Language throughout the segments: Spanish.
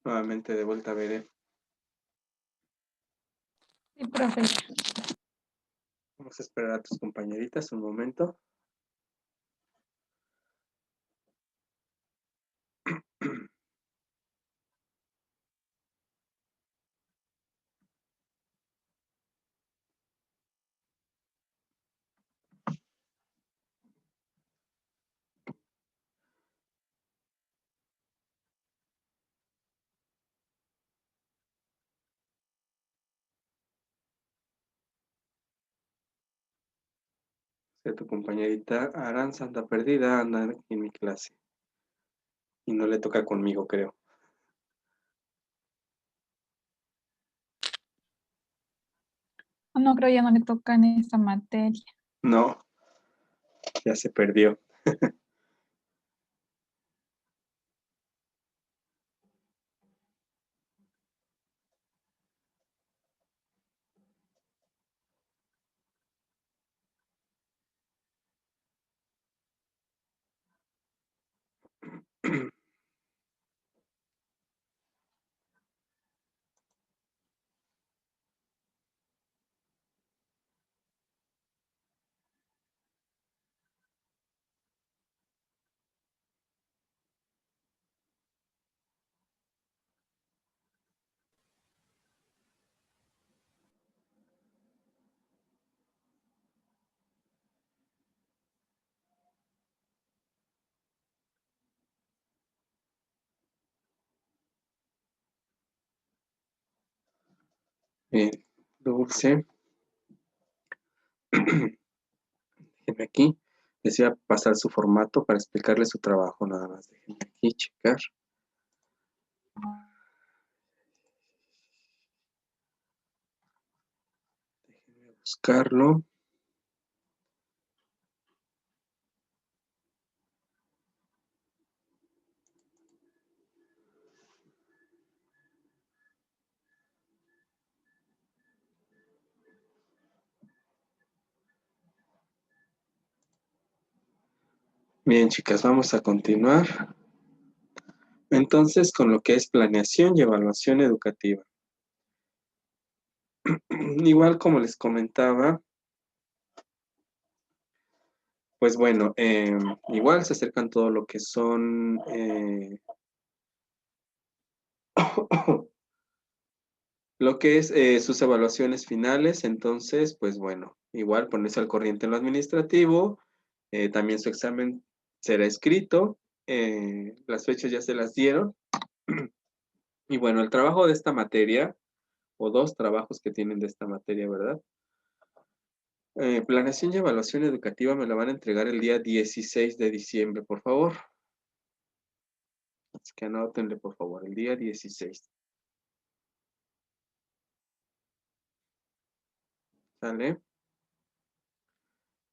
Nuevamente de vuelta veré. Sí, profe. Vamos a esperar a tus compañeritas un momento. Tu compañerita Aranza anda perdida, anda aquí en mi clase. Y no le toca conmigo, creo. No creo ya no le toca en esta materia. No, ya se perdió. Bien, Dulce. Déjenme aquí. Les voy a pasar su formato para explicarles su trabajo, nada más. Déjenme aquí checar. Déjenme buscarlo. Bien, chicas, vamos a continuar. Entonces, con lo que es planeación y evaluación educativa. Igual como les comentaba, pues bueno, igual se acercan todo lo que son lo que es sus evaluaciones finales. Entonces, pues bueno, igual ponerse al corriente en lo administrativo. También su examen será escrito. Las fechas ya se las dieron. Y bueno, el trabajo de esta materia, o dos trabajos que tienen de esta materia, ¿verdad? Planeación y evaluación educativa me la van a entregar el día 16 de diciembre, por favor. Así que anótenle, por favor, el día 16. ¿Sale?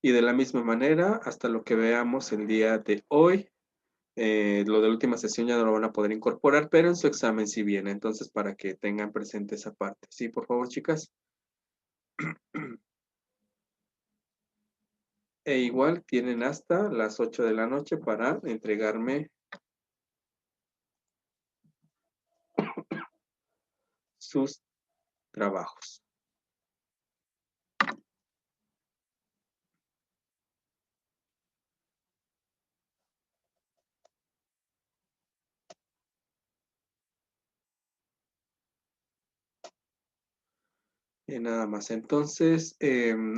Y de la misma manera, hasta lo que veamos el día de hoy, lo de la última sesión ya no lo van a poder incorporar, pero en su examen sí viene. Entonces, para que tengan presente esa parte. Sí, por favor, chicas. E igual tienen hasta las 8 de la noche para entregarme sus trabajos. Y nada más. Entonces,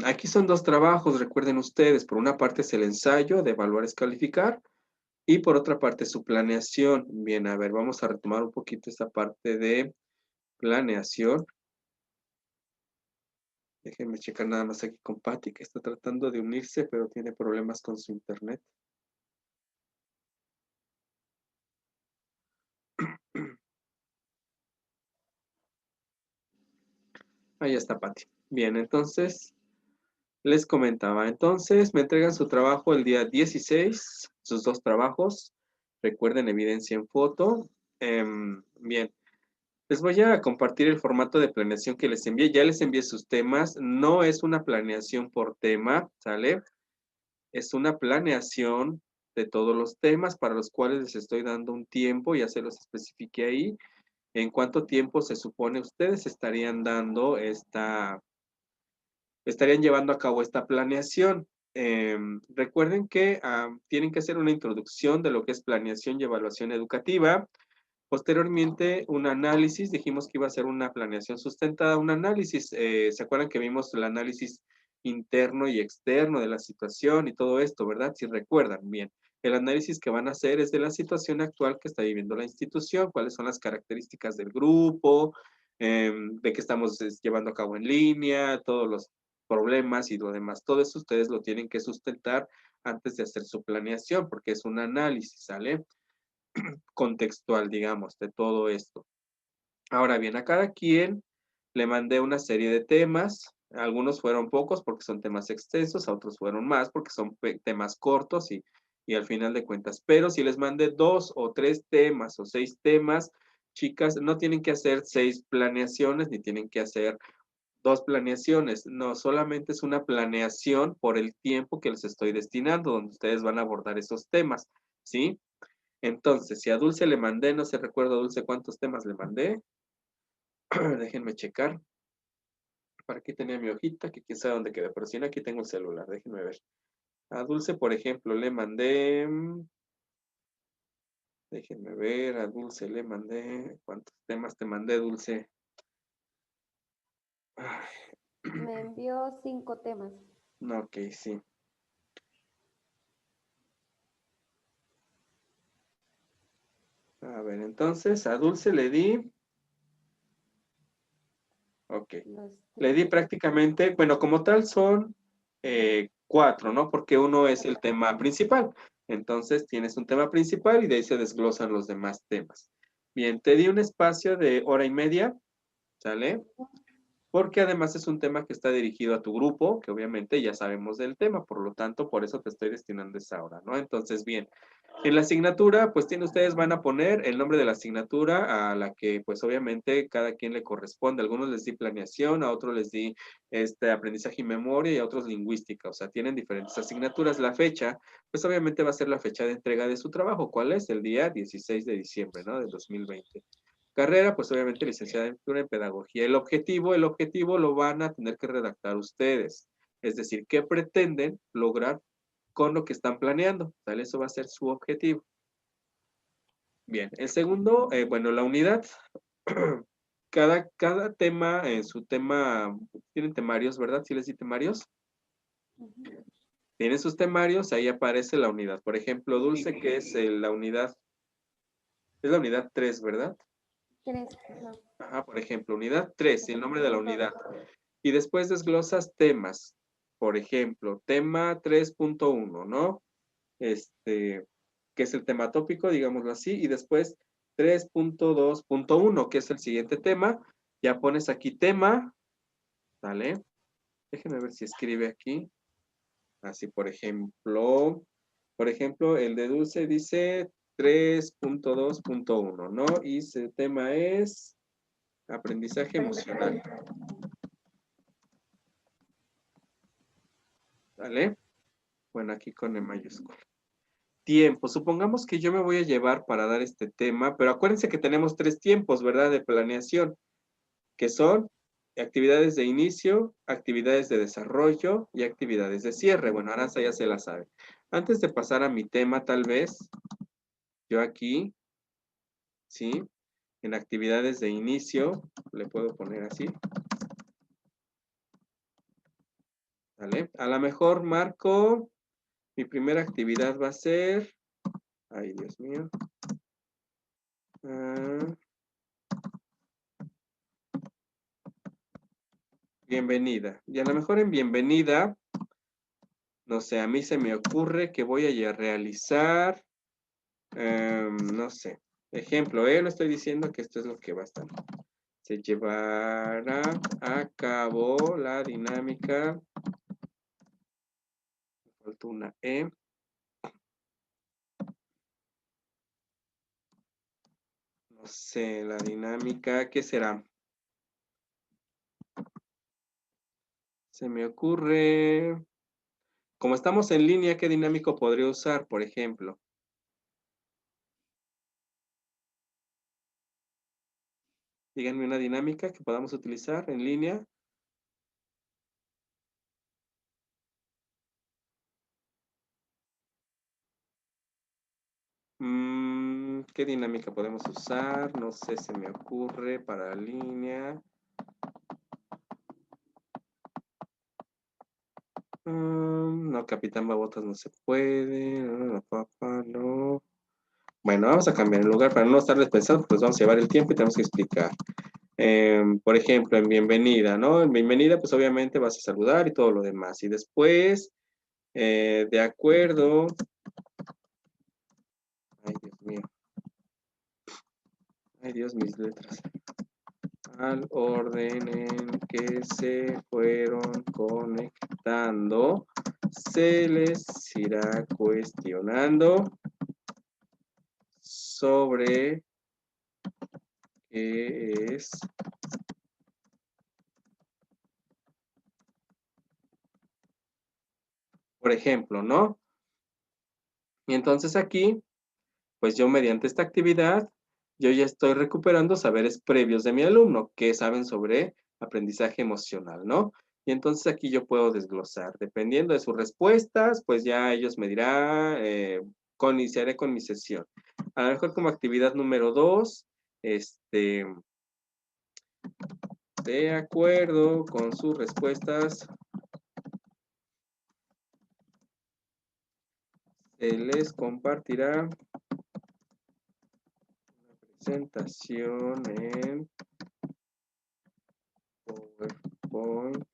aquí son dos trabajos, recuerden ustedes. Por una parte es el ensayo de evaluar es calificar y por otra parte su planeación. Bien, a ver, vamos a retomar un poquito esta parte de planeación. Déjenme checar nada más aquí con Patty, que está tratando de unirse, pero tiene problemas con su internet. Ahí está Patty. Bien, entonces, les comentaba. Entonces, me entregan su trabajo el día 16, sus dos trabajos. Recuerden, evidencia en foto. Bien, les voy a compartir el formato de planeación que les envié. Ya les envié sus temas. No es una planeación por tema, ¿sale? Es una planeación de todos los temas para los cuales les estoy dando un tiempo, ya se los especifiqué ahí. ¿En cuánto tiempo se supone ustedes estarían estarían llevando a cabo esta planeación? Recuerden que tienen que hacer una introducción de lo que es planeación y evaluación educativa. Posteriormente, un análisis, dijimos que iba a ser una planeación sustentada, un análisis, ¿se acuerdan que vimos el análisis interno y externo de la situación y todo esto, verdad? Si recuerdan, bien. El análisis que van a hacer es de la situación actual que está viviendo la institución, cuáles son las características del grupo, de qué estamos llevando a cabo en línea, todos los problemas y lo demás. Todo eso ustedes lo tienen que sustentar antes de hacer su planeación, porque es un análisis, ¿sale? Contextual, digamos, de todo esto. Ahora bien, a cada quien le mandé una serie de temas. Algunos fueron pocos porque son temas extensos, a otros fueron más porque son temas cortos y al final de cuentas. Pero si les mandé 2 o 3 temas o 6 temas, chicas, no tienen que hacer 6 planeaciones ni tienen que hacer 2 planeaciones. No, solamente es una planeación por el tiempo que les estoy destinando, donde ustedes van a abordar esos temas, ¿sí? Entonces, si a Dulce le mandé, no se recuerda Dulce cuántos temas le mandé. Déjenme checar. Para aquí tenía mi hojita, que quién sabe dónde quedó, pero si no, aquí tengo el celular, déjenme ver. A Dulce, por ejemplo, le mandé, déjenme ver, a Dulce le mandé, ¿cuántos temas te mandé, Dulce? Ay, Me envió 5 temas. no, ok, sí. A ver, entonces, a Dulce le di, ok. Le di prácticamente, bueno, como tal son 4, ¿no? Porque uno es el tema principal. Entonces tienes un tema principal y de ahí se desglosan los demás temas. Bien, te di un espacio de hora y media, ¿sale? Porque además es un tema que está dirigido a tu grupo, que obviamente ya sabemos del tema, por lo tanto, por eso te estoy destinando esa hora, ¿no? Entonces, bien, en la asignatura, pues ustedes van a poner el nombre de la asignatura a la que, pues obviamente, cada quien le corresponde. A algunos les di planeación, a otros les di aprendizaje y memoria y a otros lingüística. O sea, tienen diferentes asignaturas. La fecha, pues obviamente va a ser la fecha de entrega de su trabajo. ¿Cuál es? El día 16 de diciembre, ¿no? Del 2020. Carrera, pues obviamente licenciada en pedagogía. El objetivo lo van a tener que redactar ustedes. Es decir, ¿qué pretenden lograr con lo que están planeando? Tal, eso va a ser su objetivo. Bien, el segundo, bueno, la unidad. Cada tema, su tema, tienen temarios, ¿verdad? ¿Sí les di temarios? Tienen sus temarios, ahí aparece la unidad. Por ejemplo, Dulce, que es es la unidad 3, ¿verdad? 3. Ajá, por ejemplo, unidad 3, el nombre de la unidad. Y después desglosas temas. Por ejemplo, tema 3.1, ¿no? Que es el tema tópico, digámoslo así. Y después 3.2.1, que es el siguiente tema. Ya pones aquí tema, ¿vale? Déjenme ver si escribe aquí. Así, por ejemplo, el de Dulce dice 3.2.1, ¿no? Y el tema es aprendizaje emocional. ¿Vale? Bueno, aquí con E mayúscula. Tiempo. Supongamos que yo me voy a llevar para dar este tema, pero acuérdense que tenemos 3 tiempos, ¿verdad? De planeación, que son actividades de inicio, actividades de desarrollo y actividades de cierre. Bueno, Aranza ya se la sabe. Antes de pasar a mi tema, tal vez, yo aquí, ¿sí? En actividades de inicio, le puedo poner así. ¿Vale? A lo mejor marco, mi primera actividad va a ser, ay, Dios mío. Bienvenida. Y a lo mejor en bienvenida, no sé, a mí se me ocurre que voy a realizar, no sé, ejemplo, no estoy diciendo que esto es lo que va a estar. Se llevará a cabo la dinámica, me faltó una E. No sé, la dinámica, ¿qué será? Se me ocurre, como estamos en línea, ¿qué dinámico podría usar, por ejemplo? Díganme una dinámica que podamos utilizar en línea. ¿Qué dinámica podemos usar? No sé, se me ocurre para la línea. No, Capitán Babotas no se puede. No, papá, no. Bueno, vamos a cambiar el lugar para no estarles pensando, pues vamos a llevar el tiempo y tenemos que explicar. Por ejemplo, en bienvenida, ¿no? En bienvenida, pues obviamente vas a saludar y todo lo demás. Y después, de acuerdo. Ay, Dios mío. Ay, Dios, mis letras. Al orden en que se fueron conectando, se les irá cuestionando sobre qué es por ejemplo, ¿no? Y entonces aquí, pues yo mediante esta actividad, yo ya estoy recuperando saberes previos de mi alumno, que saben sobre aprendizaje emocional, ¿no? Y entonces aquí yo puedo desglosar. Dependiendo de sus respuestas, pues ya ellos me dirán, iniciaré con mi sesión. A lo mejor como actividad número 2, de acuerdo con sus respuestas, se les compartirá una presentación en PowerPoint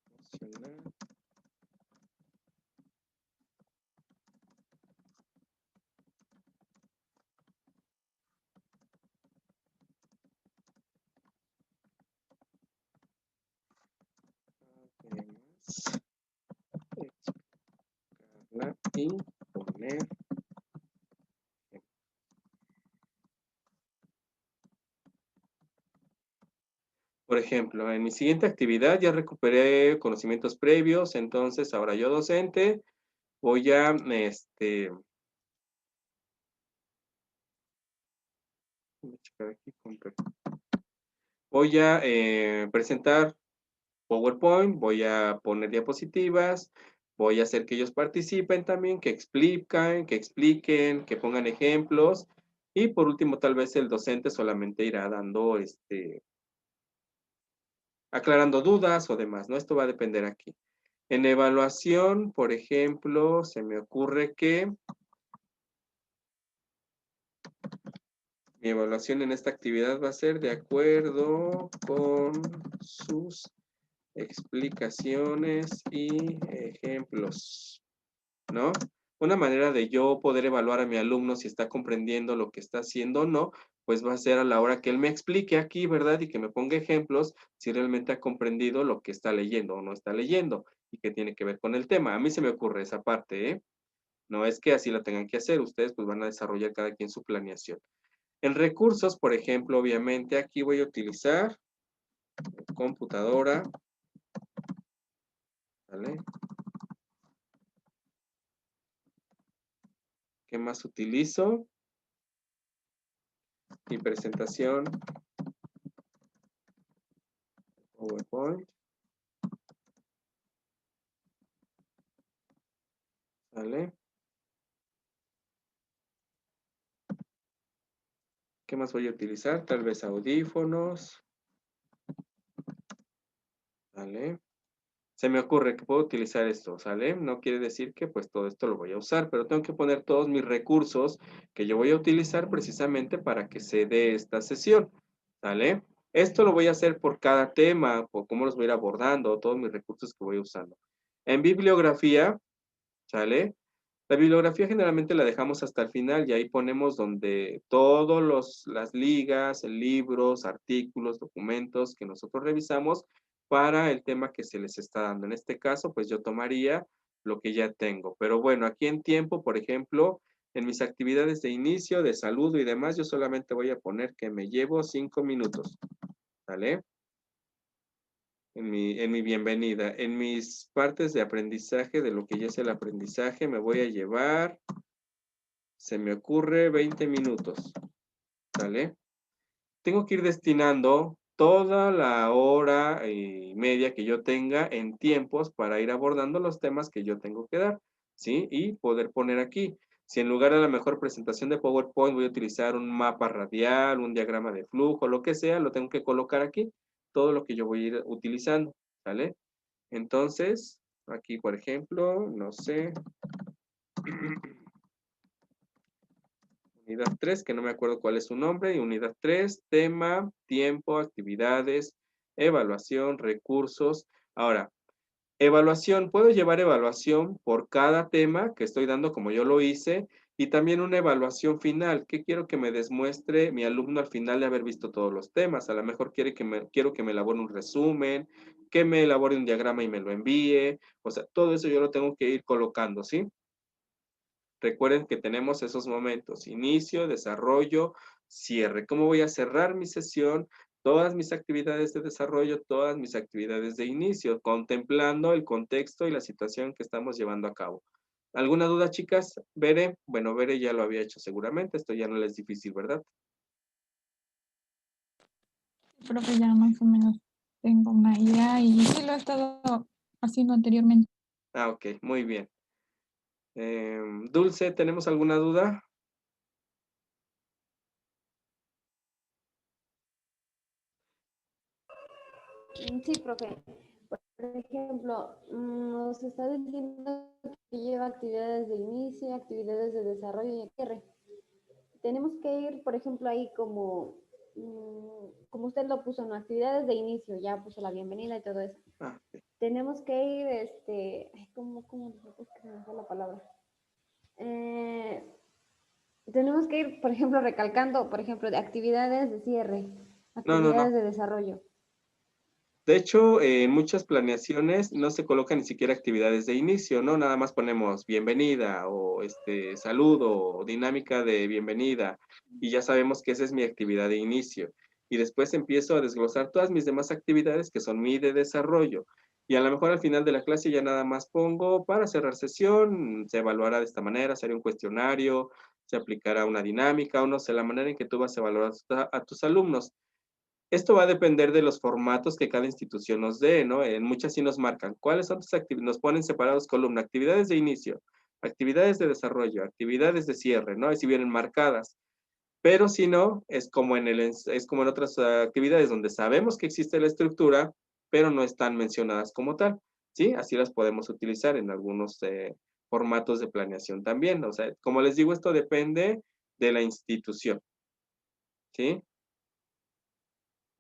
emocional. Además, explicarla y poner. Por ejemplo, en mi siguiente actividad ya recuperé conocimientos previos, entonces ahora yo docente voy a, voy a checar aquí voy a presentar PowerPoint, voy a poner diapositivas, voy a hacer que ellos participen también, que expliquen, que pongan ejemplos y por último tal vez el docente solamente irá dando, aclarando dudas o demás, ¿no? Esto va a depender aquí. En evaluación, por ejemplo, se me ocurre que mi evaluación en esta actividad va a ser de acuerdo con sus explicaciones y ejemplos, ¿no? Una manera de yo poder evaluar a mi alumno si está comprendiendo lo que está haciendo o no, pues va a ser a la hora que él me explique aquí, ¿verdad? Y que me ponga ejemplos si realmente ha comprendido lo que está leyendo o no está leyendo y que tiene que ver con el tema. A mí se me ocurre esa parte, ¿eh? No es que así la tengan que hacer, ustedes pues van a desarrollar cada quien su planeación. En recursos, por ejemplo, obviamente aquí voy a utilizar computadora, ¿vale? ¿Qué más utilizo? Mi presentación, PowerPoint, ¿vale? ¿Qué más voy a utilizar? Tal vez audífonos, ¿vale? Se me ocurre que puedo utilizar esto, ¿sale? No quiere decir que pues todo esto lo voy a usar, pero tengo que poner todos mis recursos que yo voy a utilizar precisamente para que se dé esta sesión, ¿sale? Esto lo voy a hacer por cada tema, por cómo los voy a ir abordando, todos mis recursos que voy usando. En bibliografía, ¿sale? La bibliografía generalmente la dejamos hasta el final y ahí ponemos donde todas las ligas, libros, artículos, documentos que nosotros revisamos para el tema que se les está dando. En este caso, pues yo tomaría lo que ya tengo. Pero bueno, aquí en tiempo, por ejemplo, en mis actividades de inicio, de saludo y demás, yo solamente voy a poner que me llevo 5 minutos. ¿Vale? En mi bienvenida. En mis partes de aprendizaje, de lo que ya es el aprendizaje, me voy a llevar Se me ocurre 20 minutos. ¿Sale? Tengo que ir destinando toda la hora y media que yo tenga en tiempos para ir abordando los temas que yo tengo que dar, ¿sí? Y poder poner aquí. Si en lugar de la mejor presentación de PowerPoint voy a utilizar un mapa radial, un diagrama de flujo, lo que sea, lo tengo que colocar aquí, todo lo que yo voy a ir utilizando, ¿sale? Entonces, aquí, por ejemplo, no sé, unidad 3, que no me acuerdo cuál es su nombre, y unidad 3, tema, tiempo, actividades, evaluación, recursos. Ahora, evaluación, puedo llevar evaluación por cada tema que estoy dando como yo lo hice, y también una evaluación final. ¿Qué quiero que me demuestre mi alumno al final de haber visto todos los temas? A lo mejor quiero que me elabore un resumen, que me elabore un diagrama y me lo envíe. O sea, todo eso yo lo tengo que ir colocando, ¿sí? Recuerden que tenemos esos momentos: inicio, desarrollo, cierre. ¿Cómo voy a cerrar mi sesión? Todas mis actividades de desarrollo, todas mis actividades de inicio, contemplando el contexto y la situación que estamos llevando a cabo. ¿Alguna duda, chicas? Bere, bueno, Bere ya lo había hecho seguramente, esto ya no le es difícil, ¿verdad? Profe, ya más o menos tengo una idea y sí lo he estado haciendo anteriormente. Ah, ok, muy bien. Dulce, ¿tenemos alguna duda? Sí, profe. Por ejemplo, nos está diciendo que lleva actividades de inicio, actividades de desarrollo y cierre. Tenemos que ir, por ejemplo, ahí como usted lo puso, ¿no? Actividades de inicio, ya puso la bienvenida y todo eso. Ah, ok. Tenemos que ir, ¿cómo es que se me fue la palabra? Eh, tenemos que ir, por ejemplo, recalcando, por ejemplo, de actividades de cierre, No, no, no. actividades de desarrollo. De hecho, en muchas planeaciones no se colocan ni siquiera actividades de inicio, ¿no? Nada más ponemos bienvenida o saludo o dinámica de bienvenida, y ya sabemos que esa es mi actividad de inicio. Y después empiezo a desglosar todas mis demás actividades que son mi de desarrollo. Y a lo mejor al final de la clase ya nada más pongo para cerrar sesión, se evaluará de esta manera, se hará un cuestionario, se aplicará una dinámica, o no sé, la manera en que tú vas a evaluar a tus alumnos. Esto va a depender de los formatos que cada institución nos dé, ¿no? En muchas sí nos marcan cuáles son tus actividades, nos ponen separados columna, actividades de inicio, actividades de desarrollo, actividades de cierre, ¿no? Y si vienen marcadas. Pero si no, es como en otras actividades donde sabemos que existe la estructura, pero no están mencionadas como tal, ¿sí? Así las podemos utilizar en algunos formatos de planeación también. O sea, como les digo, esto depende de la institución, ¿sí?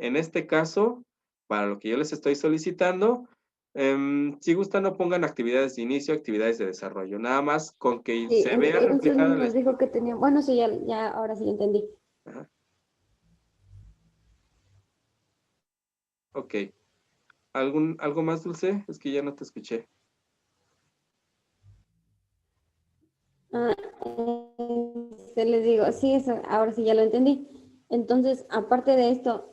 En este caso, para lo que yo les estoy solicitando, si gustan, no pongan actividades de inicio, actividades de desarrollo, nada más con que Sí, se vea entonces reflejada la nos dijo que estructura. tenía, bueno, sí, ya, ahora sí entendí. Ajá. Ok. ¿Algo más, Dulce? Es que ya no te escuché. Ah, se les digo, sí, eso, ahora sí ya lo entendí. Entonces, aparte de esto,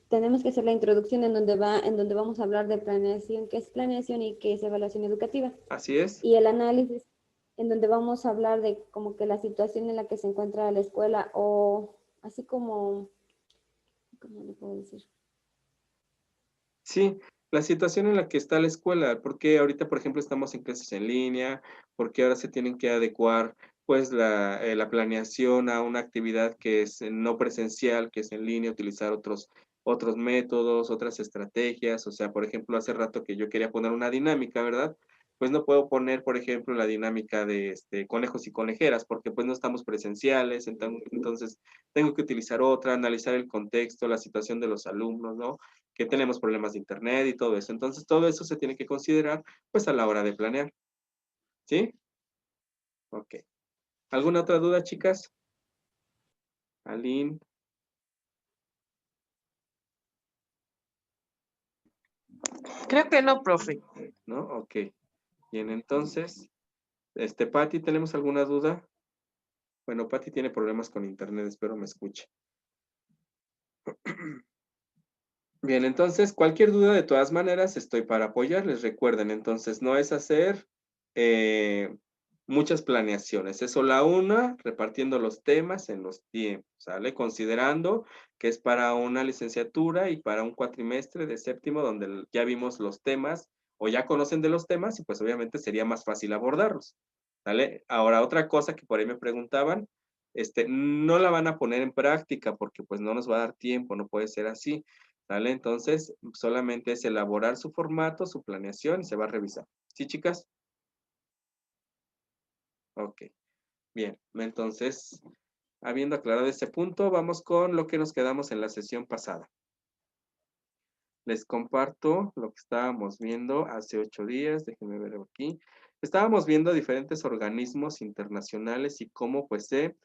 tenemos que hacer la introducción en donde vamos a hablar de planeación, qué es planeación y qué es evaluación educativa. Así es. Y el análisis, en donde vamos a hablar de como que la situación en la que se encuentra la escuela o así como, ¿cómo le puedo decir? Sí, la situación en la que está la escuela, porque ahorita, por ejemplo, estamos en clases en línea, porque ahora se tienen que adecuar, pues, la planeación a una actividad que es no presencial, que es en línea, utilizar otros métodos, otras estrategias. O sea, por ejemplo, hace rato que yo quería poner una dinámica, ¿verdad? Pues no puedo poner, por ejemplo, la dinámica de conejos y conejeras, porque pues no estamos presenciales, entonces tengo que utilizar otra, analizar el contexto, la situación de los alumnos, ¿no? Que tenemos problemas de internet y todo eso. Entonces, todo eso se tiene que considerar, pues, a la hora de planear. ¿Sí? Ok. ¿Alguna otra duda, chicas? Aline, Creo que no, profe. ¿no? Ok. Bien, entonces, Patti, ¿tenemos alguna duda? Bueno, Patti tiene problemas con internet, espero me escuche. Bien, entonces, cualquier duda, de todas maneras, estoy para apoyarles. Recuerden, entonces, no es hacer muchas planeaciones. Eso la una, repartiendo los temas en los tiempos, ¿sale? Considerando que es para una licenciatura y para un cuatrimestre de séptimo, donde ya vimos los temas o ya conocen de los temas y pues obviamente sería más fácil abordarlos, ¿sale? Ahora, otra cosa que por ahí me preguntaban, no la van a poner en práctica porque pues no nos va a dar tiempo, no puede ser así, ¿sale? Entonces, solamente es elaborar su formato, su planeación y se va a revisar. ¿Sí, chicas? Ok, bien. Entonces, habiendo aclarado este punto, vamos con lo que nos quedamos en la sesión pasada. Les comparto lo que estábamos viendo hace 8 días. Déjenme ver aquí. Estábamos viendo diferentes organismos internacionales y cómo, pues, de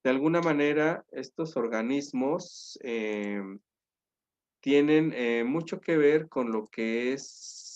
alguna manera, estos organismos tienen mucho que ver con lo que es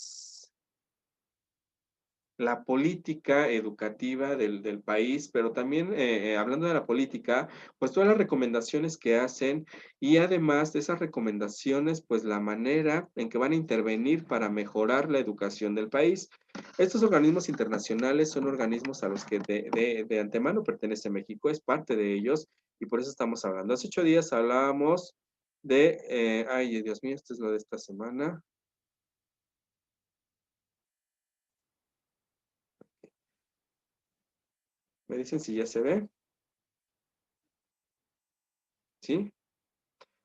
la política educativa del país, pero también hablando de la política, pues todas las recomendaciones que hacen y además de esas recomendaciones, pues la manera en que van a intervenir para mejorar la educación del país. Estos organismos internacionales son organismos a los que de antemano pertenece México, es parte de ellos y por eso estamos hablando. Hace 8 días hablábamos de, ay Dios mío, esto es lo de esta semana. ¿Me dicen si ya se ve? ¿Sí?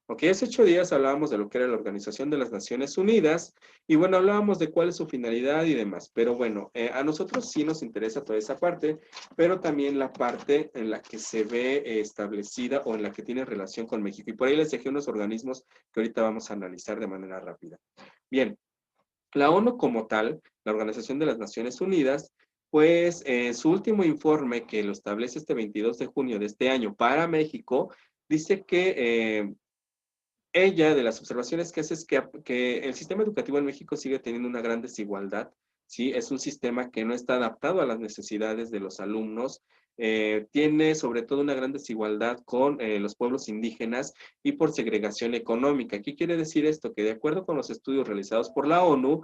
Ok, hace 8 días hablábamos de lo que era la Organización de las Naciones Unidas y bueno, hablábamos de cuál es su finalidad y demás, pero bueno, a nosotros sí nos interesa toda esa parte, pero también la parte en la que se ve establecida o en la que tiene relación con México. Y por ahí les dejé unos organismos que ahorita vamos a analizar de manera rápida. Bien, la ONU como tal, la Organización de las Naciones Unidas, pues su último informe que lo establece este 22 de junio de este año para México, dice que ella, de las observaciones que hace es que el sistema educativo en México sigue teniendo una gran desigualdad, ¿sí? Es un sistema que no está adaptado a las necesidades de los alumnos, tiene sobre todo una gran desigualdad con los pueblos indígenas y por segregación económica. ¿Qué quiere decir esto? Que de acuerdo con los estudios realizados por la ONU,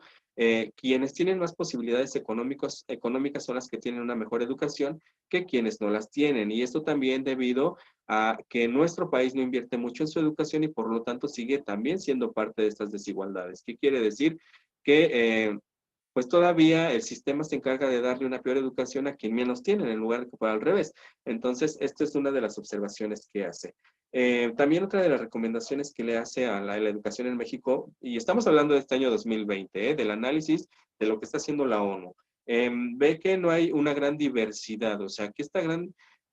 quienes tienen más posibilidades económicas son las que tienen una mejor educación que quienes no las tienen. Y esto también debido a que nuestro país no invierte mucho en su educación y por lo tanto sigue también siendo parte de estas desigualdades. ¿Qué quiere decir? Que pues todavía el sistema se encarga de darle una peor educación a quien menos tienen en lugar de que fuera al revés. Entonces, esto es una de las observaciones que hace. También otra de las recomendaciones que le hace a la educación en México, y estamos hablando de este año 2020, del análisis de lo que está haciendo la ONU, ve que no hay una gran diversidad, o sea, que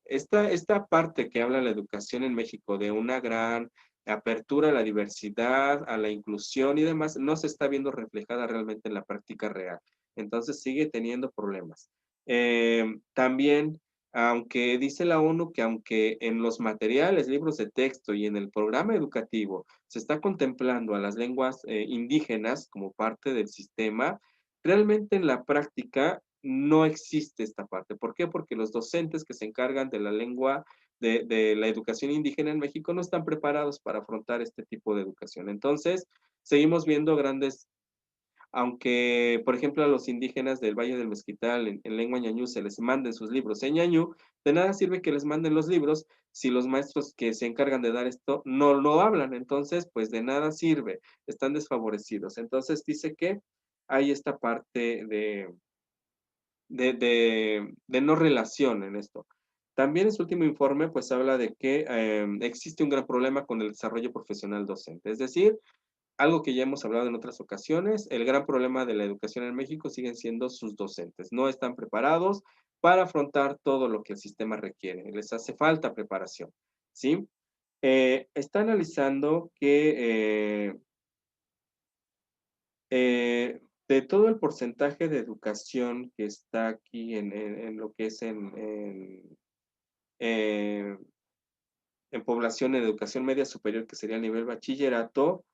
esta parte que habla la educación en México de una gran apertura a la diversidad, a la inclusión y demás, no se está viendo reflejada realmente en la práctica real. Entonces sigue teniendo problemas. También, aunque dice la ONU que aunque en los materiales, libros de texto y en el programa educativo se está contemplando a las lenguas indígenas como parte del sistema, realmente en la práctica no existe esta parte. ¿Por qué? Porque los docentes que se encargan de la lengua de la educación indígena en México no están preparados para afrontar este tipo de educación. Entonces, seguimos viendo grandes, aunque, por ejemplo, a los indígenas del Valle del Mezquital en lengua ñañú se les manden sus libros en ñañú, de nada sirve que les manden los libros si los maestros que se encargan de dar esto no lo hablan. Entonces, pues de nada sirve, están desfavorecidos. Entonces, dice que hay esta parte de no relación en esto. También en su último informe, pues habla de que existe un gran problema con el desarrollo profesional docente. Es decir, algo que ya hemos hablado en otras ocasiones, el gran problema de la educación en México siguen siendo sus docentes. No están preparados para afrontar todo lo que el sistema requiere. Les hace falta preparación, ¿sí? Está analizando que de todo el porcentaje de educación que está aquí en lo que es eh, en población en educación media superior, que sería a nivel bachillerato,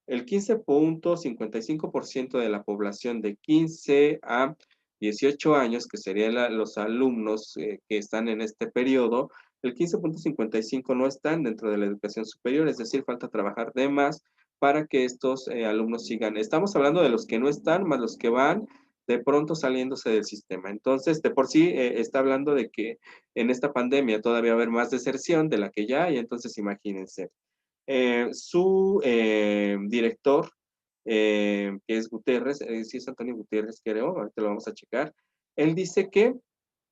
el 15.55% de la población de 15 a 18 años, que serían los alumnos que están en este periodo, el 15.55 no están dentro de la educación superior, es decir, falta trabajar de más para que estos alumnos sigan. Estamos hablando de los que no están, más los que van de pronto saliéndose del sistema. Entonces, de por sí está hablando de que en esta pandemia todavía va a haber más deserción de la que ya hay, entonces imagínense. Su director, que es Guterres, sí es Antonio Guterres, creo, ahorita lo vamos a checar, él dice que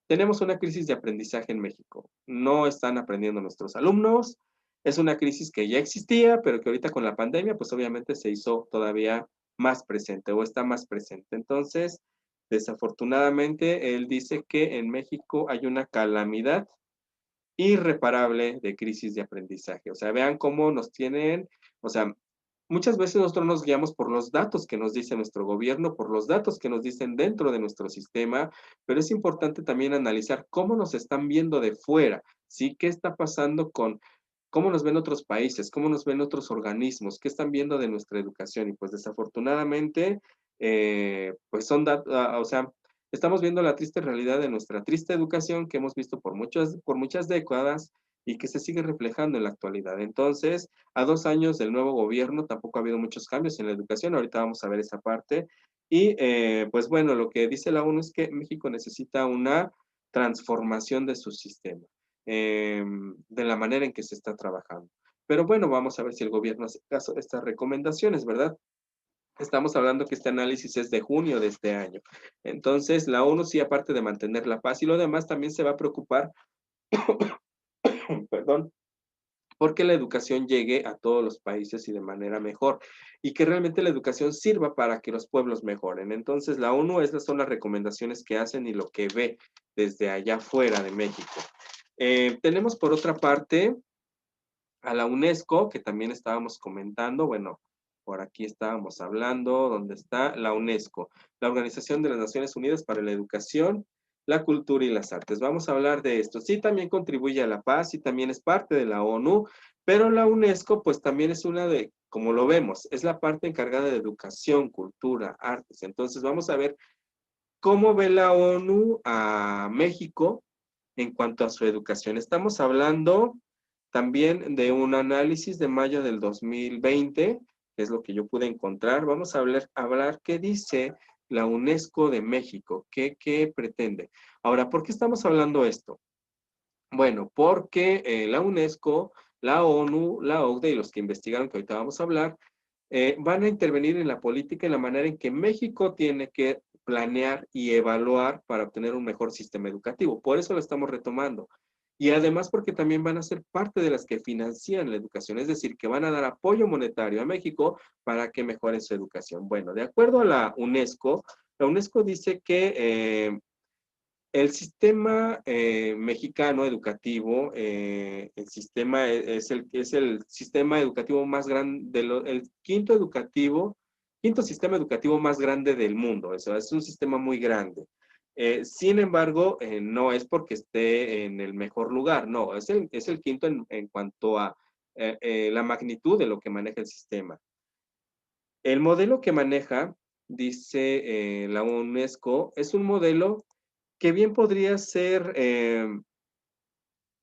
tenemos una crisis de aprendizaje en México. No están aprendiendo nuestros alumnos. Es una crisis que ya existía, pero que ahorita con la pandemia, pues obviamente se hizo todavía más presente o está más presente. Entonces, desafortunadamente, él dice que en México hay una calamidad irreparable de crisis de aprendizaje. O sea, vean cómo nos tienen, o sea, muchas veces nosotros nos guiamos por los datos que nos dice nuestro gobierno, por los datos que nos dicen dentro de nuestro sistema, pero es importante también analizar cómo nos están viendo de fuera, ¿sí? ¿Qué está pasando con cómo nos ven otros países, cómo nos ven otros organismos, qué están viendo de nuestra educación? Y pues desafortunadamente, pues son datos, o sea, estamos viendo la triste realidad de nuestra triste educación que hemos visto por muchas décadas y que se sigue reflejando en la actualidad. Entonces, a 2 años del nuevo gobierno tampoco ha habido muchos cambios en la educación. Ahorita vamos a ver esa parte. Y pues bueno, lo que dice la ONU es que México necesita una transformación de su sistema, de la manera en que se está trabajando. Pero bueno, vamos a ver si el gobierno hace caso de estas recomendaciones, ¿verdad? Estamos hablando que este análisis es de junio de este año. Entonces, la ONU sí, aparte de mantener la paz y lo demás, también se va a preocupar, perdón, porque la educación llegue a todos los países y de manera mejor, y que realmente la educación sirva para que los pueblos mejoren. Entonces, la ONU, esas son las recomendaciones que hacen y lo que ve desde allá fuera de México. Tenemos por otra parte a la UNESCO, que también estábamos comentando, bueno, por aquí estábamos hablando, ¿dónde está? La UNESCO, la Organización de las Naciones Unidas para la Educación, la Cultura y las Artes. Vamos a hablar de esto. Sí, también contribuye a la paz y también es parte de la ONU, pero la UNESCO, pues también es una de, como lo vemos, es la parte encargada de educación, cultura, artes. Entonces, vamos a ver cómo ve la ONU a México en cuanto a su educación. Estamos hablando también de un análisis de mayo del 2020, que es lo que yo pude encontrar. Vamos a hablar qué dice la UNESCO de México, qué pretende. Ahora, ¿por qué estamos hablando esto? Bueno, porque la UNESCO, la ONU, la OCDE y los que investigaron, que ahorita vamos a hablar, van a intervenir en la política en la manera en que México tiene que planear y evaluar para obtener un mejor sistema educativo. Por eso lo estamos retomando. Y además porque también van a ser parte de las que financian la educación, es decir, que van a dar apoyo monetario a México para que mejore su educación. Bueno, de acuerdo a la UNESCO dice que el sistema mexicano educativo, el sistema es el sistema educativo más grande, el quinto sistema educativo más grande del mundo. Eso es un sistema muy grande. Sin embargo, no es porque esté en el mejor lugar, no, es el quinto en cuanto a la magnitud de lo que maneja el sistema. El modelo que maneja, dice la UNESCO, es un modelo que bien podría ser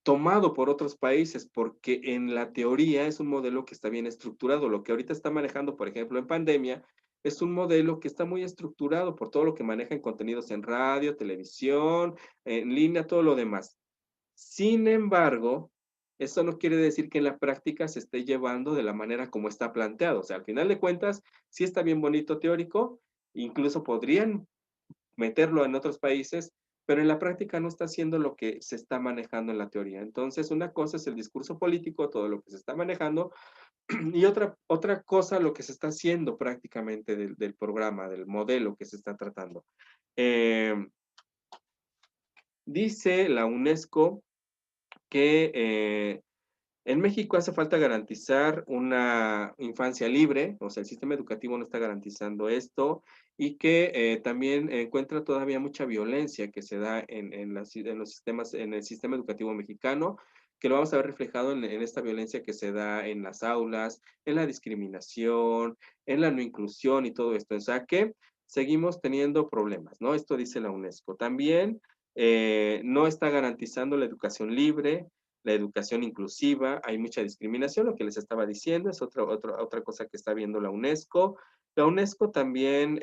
tomado por otros países, porque en la teoría es un modelo que está bien estructurado. Lo que ahorita está manejando, por ejemplo, en pandemia, es un modelo que está muy estructurado por todo lo que maneja en contenidos en radio, televisión, en línea, todo lo demás. Sin embargo, eso no quiere decir que en la práctica se esté llevando de la manera como está planteado. O sea, al final de cuentas, sí está bien bonito teórico, incluso podrían meterlo en otros países, pero en la práctica no está haciendo lo que se está manejando en la teoría. Entonces, una cosa es el discurso político, todo lo que se está manejando, y otra cosa lo que se está haciendo prácticamente del programa, del modelo que se está tratando. Dice la UNESCO que en México hace falta garantizar una infancia libre, o sea, el sistema educativo no está garantizando esto, y que también encuentra todavía mucha violencia que se da en los sistemas, en el sistema educativo mexicano, que lo vamos a ver reflejado en esta violencia que se da en las aulas, en la discriminación, en la no inclusión y todo esto. O sea que seguimos teniendo problemas, ¿no? Esto dice la UNESCO. También no está garantizando la educación libre, la educación inclusiva, hay mucha discriminación, lo que les estaba diciendo, es otra cosa que está viendo la UNESCO. La UNESCO también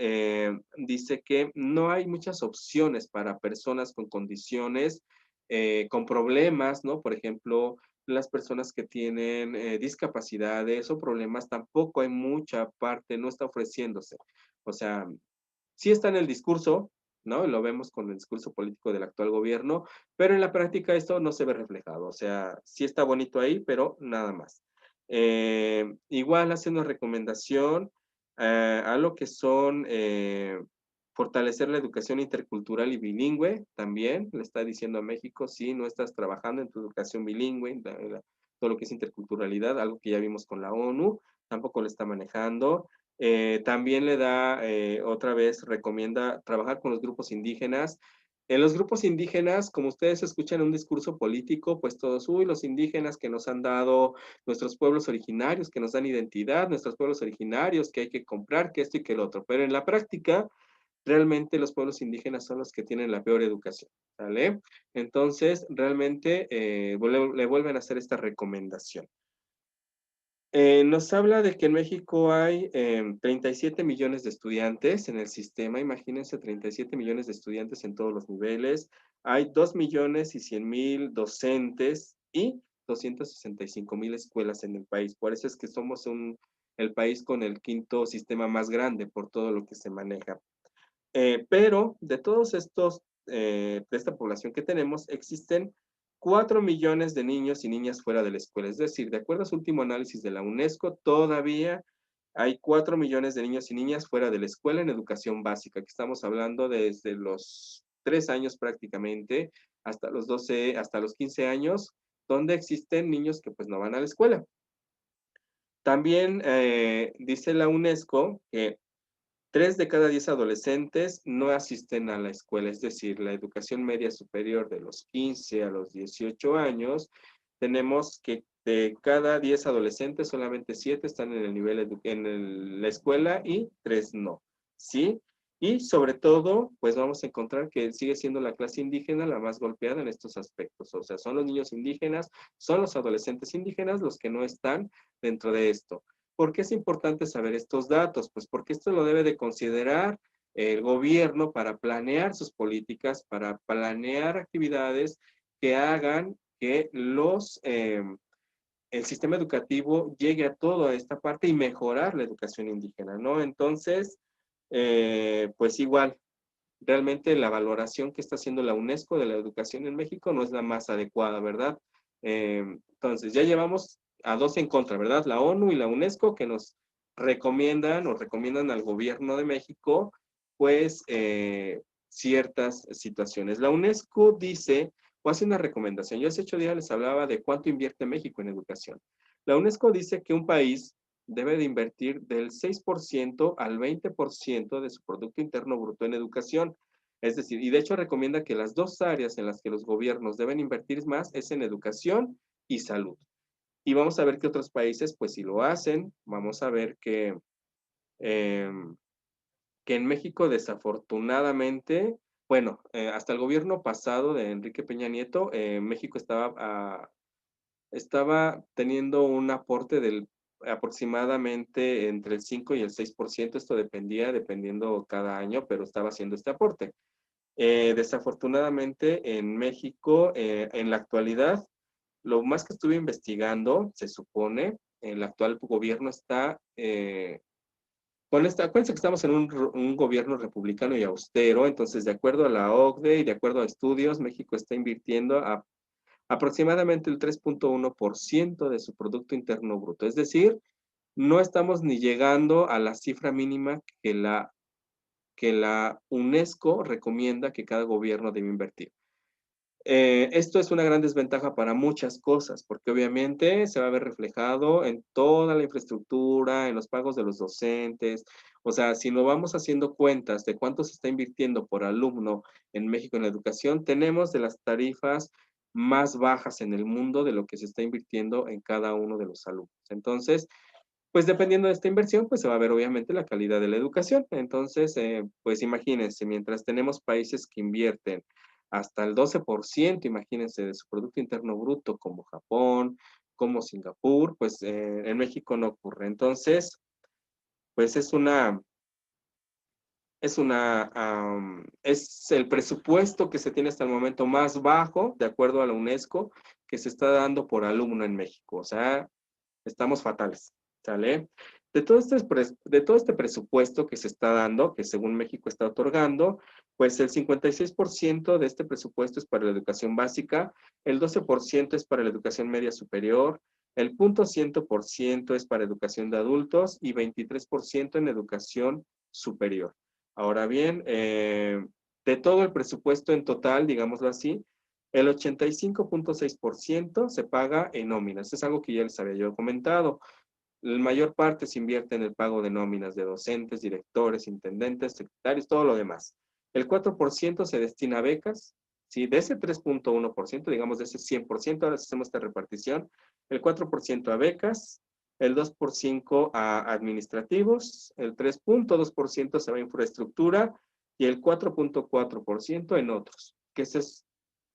dice que no hay muchas opciones para personas con condiciones, con problemas, ¿no? Por ejemplo, las personas que tienen discapacidades o problemas, tampoco hay mucha parte, no está ofreciéndose. O sea, sí está en el discurso, ¿no? Lo vemos con el discurso político del actual gobierno, pero en la práctica esto no se ve reflejado. O sea, sí está bonito ahí, pero nada más. Igual hace una recomendación a lo que son fortalecer la educación intercultural y bilingüe también. Le está diciendo a México, sí, no estás trabajando en tu educación bilingüe, todo lo que es interculturalidad, algo que ya vimos con la ONU, tampoco lo está manejando. También le da, otra vez, recomienda trabajar con los grupos indígenas. En los grupos indígenas, como ustedes escuchan un discurso político, pues todos, uy, los indígenas que nos han dado nuestros pueblos originarios, que nos dan identidad, nuestros pueblos originarios, que hay que comprar, que esto y que el otro. Pero en la práctica, realmente los pueblos indígenas son los que tienen la peor educación, ¿vale? Entonces, realmente le vuelven a hacer esta recomendación. Nos habla de que en México hay 37 millones de estudiantes en el sistema. Imagínense, 37 millones de estudiantes en todos los niveles. Hay 2 millones y 100 mil docentes y 265 mil escuelas en el país. Por eso es que somos el país con el quinto sistema más grande por todo lo que se maneja. Pero de todos estos, de esta población que tenemos, existen 4 millones de niños y niñas fuera de la escuela. Es decir, de acuerdo a su último análisis de la UNESCO, todavía hay 4 millones de niños y niñas fuera de la escuela en educación básica, que estamos hablando desde los 3 años prácticamente hasta los 12, hasta los 15 años, donde existen niños que pues no van a la escuela. También dice la UNESCO que 3 de cada 10 adolescentes no asisten a la escuela, es decir, la educación media superior de los 15 a los 18 años, tenemos que de cada 10 adolescentes, solamente 7 están en el nivel la escuela y 3 no, ¿sí? Y sobre todo, pues vamos a encontrar que sigue siendo la clase indígena la más golpeada en estos aspectos. O sea, son los niños indígenas, son los adolescentes indígenas los que no están dentro de esto. ¿Por qué es importante saber estos datos? Pues porque esto lo debe de considerar el gobierno para planear sus políticas, para planear actividades que hagan que el sistema educativo llegue a toda esta parte y mejorar la educación indígena, ¿no? Entonces, pues igual, realmente la valoración que está haciendo la UNESCO de la educación en México no es la más adecuada, ¿verdad? Entonces, ya llevamos a 2 en contra, ¿verdad? La ONU y la UNESCO que nos recomiendan o recomiendan al gobierno de México, pues, ciertas situaciones. La UNESCO dice, o hace una recomendación, yo hace 8 días les hablaba de cuánto invierte México en educación. La UNESCO dice que un país debe de invertir del 6% al 20% de su Producto Interno Bruto en educación. Es decir, y de hecho recomienda que las 2 áreas en las que los gobiernos deben invertir más es en educación y salud. Y vamos a ver que otros países, pues si lo hacen, vamos a ver eh, que en México desafortunadamente, bueno, hasta el gobierno pasado de Enrique Peña Nieto, México estaba teniendo un aporte del aproximadamente entre el 5 y el 6%, esto dependiendo cada año, pero estaba haciendo este aporte. Desafortunadamente en México, en la actualidad, lo más que estuve investigando, se supone, el actual gobierno está acuérdense que estamos en un gobierno republicano y austero, entonces de acuerdo a la OCDE y de acuerdo a estudios, México está invirtiendo aproximadamente el 3.1% de su Producto Interno Bruto. Es decir, no estamos ni llegando a la cifra mínima que la UNESCO recomienda que cada gobierno debe invertir. Esto es una gran desventaja para muchas cosas, porque obviamente se va a ver reflejado en toda la infraestructura, en los pagos de los docentes. O sea, si no vamos haciendo cuentas de cuánto se está invirtiendo por alumno en México en la educación, tenemos de las tarifas más bajas en el mundo de lo que se está invirtiendo en cada uno de los alumnos. Entonces, pues dependiendo de esta inversión, pues se va a ver obviamente la calidad de la educación. Entonces, pues imagínense, mientras tenemos países que invierten hasta el 12%, imagínense, de su Producto Interno Bruto, como Japón, como Singapur, pues en México no ocurre. Entonces, pues es el presupuesto que se tiene hasta el momento más bajo, de acuerdo a la UNESCO, que se está dando por alumno en México. O sea, estamos fatales, ¿sale? De todo este presupuesto que se está dando, que según México está otorgando, pues el 56% de este presupuesto es para la educación básica, el 12% es para la educación media superior, el 0.1% es para educación de adultos y 23% en educación superior. Ahora bien, de todo el presupuesto en total, digámoslo así, el 85.6% se paga en nóminas. Es algo que ya les había yo comentado. La mayor parte se invierte en el pago de nóminas de docentes, directores, intendentes, secretarios, todo lo demás. El 4% se destina a becas. Sí, de ese 3.1%, digamos de ese 100%, ahora hacemos esta repartición, el 4% a becas, el 2% a administrativos, el 3.2% se va a infraestructura y el 4.4% en otros, que esa es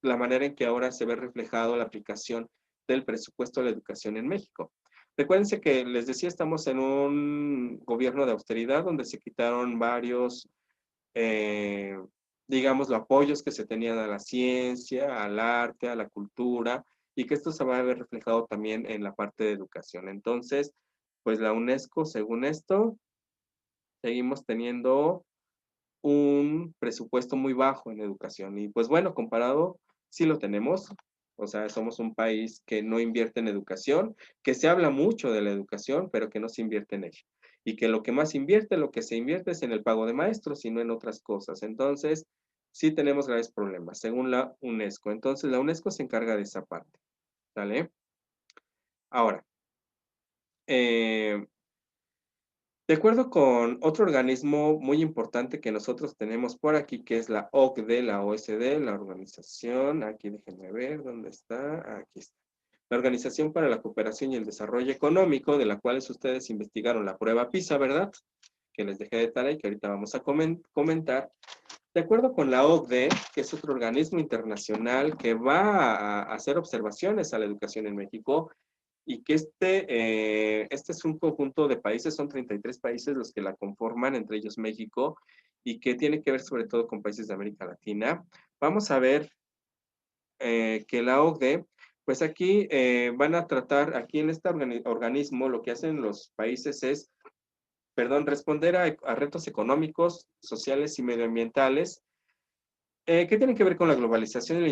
la manera en que ahora se ve reflejado la aplicación del presupuesto de la educación en México. Recuérdense que les decía, estamos en un gobierno de austeridad donde se quitaron varios, digamos, los apoyos que se tenían a la ciencia, al arte, a la cultura, y que esto se va a ver reflejado también en la parte de educación. Entonces, pues la UNESCO, según esto, seguimos teniendo un presupuesto muy bajo en educación. Y pues bueno, comparado, sí lo tenemos. O sea, somos un país que no invierte en educación, que se habla mucho de la educación, pero que no se invierte en ella. Y que lo que más invierte, lo que se invierte es en el pago de maestros y no en otras cosas. Entonces, sí tenemos graves problemas, según la UNESCO. Entonces, la UNESCO se encarga de esa parte. ¿Vale? Ahora, eh, de acuerdo con otro organismo muy importante que nosotros tenemos por aquí, que es la OCDE, la OSD, la organización, aquí déjenme ver dónde está, aquí está. La Organización para la Cooperación y el Desarrollo Económico, de la cual ustedes investigaron la prueba PISA, ¿verdad? Que les dejé de tarea y que ahorita vamos a comentar. De acuerdo con la OCDE, que es otro organismo internacional que va a hacer observaciones a la educación en México, y que este es un conjunto de países, son 33 países los que la conforman, entre ellos México, y que tiene que ver sobre todo con países de América Latina. Vamos a ver que la OCDE, pues aquí van a tratar, aquí en este organismo, lo que hacen los países es, perdón, responder a retos económicos, sociales y medioambientales, que tienen que ver con la globalización y la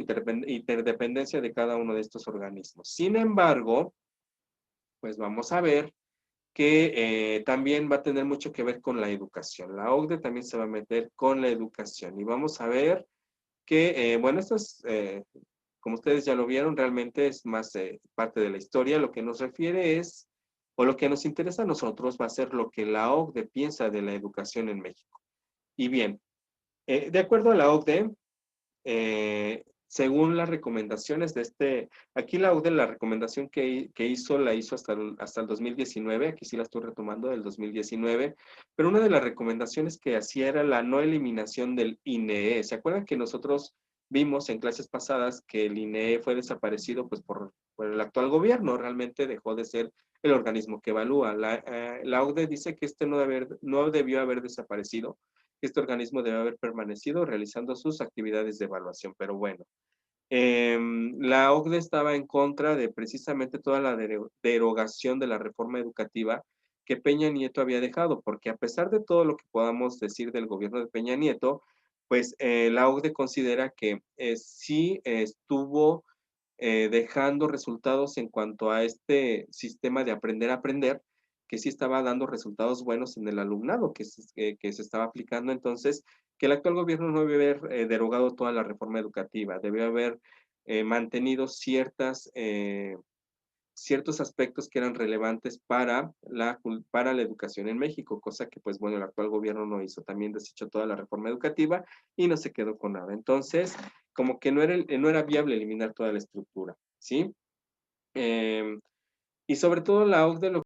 interdependencia de cada uno de estos organismos. Sin embargo, pues vamos a ver que también va a tener mucho que ver con la educación. La OCDE también se va a meter con la educación y vamos a ver que, bueno, esto es, como ustedes ya lo vieron, realmente es más parte de la historia. Lo que nos refiere es, o lo que nos interesa a nosotros va a ser lo que la OCDE piensa de la educación en México. Y bien, de acuerdo a la OCDE, según las recomendaciones de aquí la OCDE, la recomendación que hizo, la hizo hasta el 2019, aquí sí la estoy retomando del 2019, pero una de las recomendaciones que hacía era la no eliminación del INEE. ¿Se acuerdan que nosotros vimos en clases pasadas que el INEE fue desaparecido pues por el actual gobierno? Realmente dejó de ser el organismo que evalúa. La OCDE dice que no debió haber desaparecido, este organismo debe haber permanecido realizando sus actividades de evaluación. Pero bueno, la OCDE estaba en contra de precisamente toda la derogación de la reforma educativa que Peña Nieto había dejado, porque a pesar de todo lo que podamos decir del gobierno de Peña Nieto, pues la OCDE considera que sí estuvo dejando resultados en cuanto a este sistema de aprender a aprender, que sí estaba dando resultados buenos en el alumnado que se estaba aplicando. Entonces, que el actual gobierno no debe haber derogado toda la reforma educativa, debe haber mantenido ciertos aspectos que eran relevantes para la educación en México, cosa que, pues bueno, el actual gobierno no hizo. También desechó toda la reforma educativa y no se quedó con nada. Entonces, como que no era viable eliminar toda la estructura, ¿sí? Y sobre todo la OCDE lo